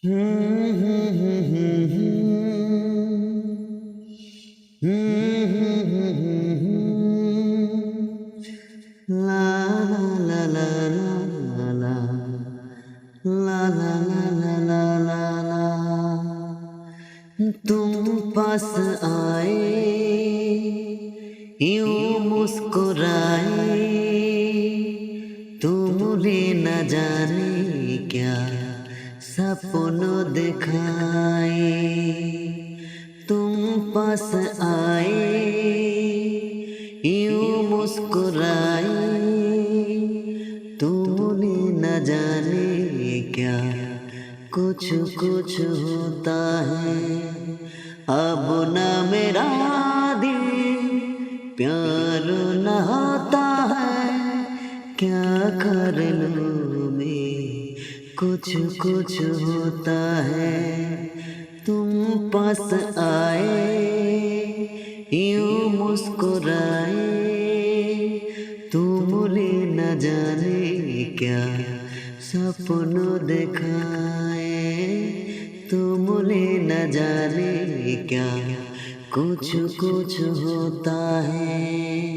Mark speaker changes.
Speaker 1: ला ला ला ला ला ला ला ला ला ला ला। तुम पास आए यूं मुस्कुराए, तुमने न जाने क्या सपनों दिखाए। तुम पास आए यूं मुस्कुराए, तुमने न जाने क्या कुछ कुछ होता है। अब न मेरा दिल प्यार न होता है, क्या कर लूं मैं कुछ कुछ होता है। तुम पास आए यूं मुस्कुराए, तुमने न जाने क्या सपनों दिखाए। तुमने न जाने क्या कुछ कुछ होता है।